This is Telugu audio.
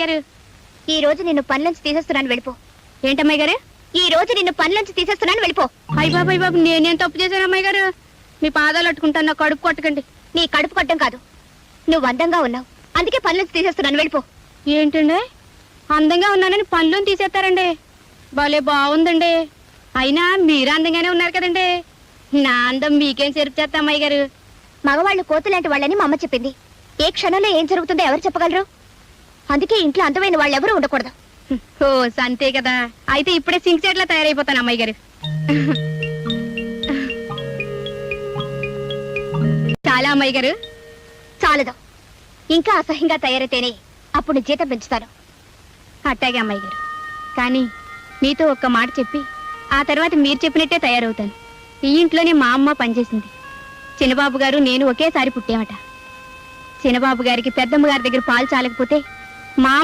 గారు ఈ రోజు నిన్ను పనిలోంచి తీసేస్తున్నాను, వెళ్ళిపో. ఏంటమ్మాయి గారు? ఈ రోజు నిన్ను పనిలోంచి తీసేస్తున్నాను, వెళ్ళిపో. అయ్య బాబు నేనేం తప్పు చేశాను అమ్మాయి గారు? మీ పాదాలు అట్టుకుంటాను, నా కడుపు కొట్టకండి. నీ కడుపు కొట్టడం కాదు, నువ్వు అందంగా ఉన్నావు, అందుకే పనిలోంచి తీసేస్తున్నాను, వెళ్ళిపో. ఏంటండి అందంగా ఉన్నానని పనులను తీసేస్తారండి? భలే బాగుందండి. అయినా మీరు అందంగానే ఉన్నారు కదండి. నా అందం మీకేం చెరుపు చేస్తా అమ్మాయి గారు? మగవాళ్ళు కోతులాంటి వాళ్ళని మా అమ్మ చెప్పింది. ఏ క్షణంలో ఏం జరుగుతుందో ఎవరు చెప్పగలరు? అందుకే ఇంట్లో అందమైన వాళ్ళు ఎవరు ఉండకూడదు. ఓ అంతే కదా. అయితే ఇప్పుడే సింక్ చెట్లా తయారైపోతాను అమ్మాయి గారు. చాలా అమ్మాయి గారు. చాలదు, ఇంకా అసహ్యంగా తయారైతేనే అప్పుడు జీతం పెంచుతాను. అట్టాగే అమ్మాయి గారు. కానీ మీతో ఒక్క మాట చెప్పి ఆ తర్వాత మీరు చెప్పినట్టే తయారవుతాను. ఈ ఇంట్లోనే మా అమ్మ పనిచేసింది. చిన్నబాబు గారు నేను ఒకేసారి పుట్టామట. చిన్నబాబు గారికి పెద్దమ్మ గారి దగ్గర పాలు చాలకపోతే మా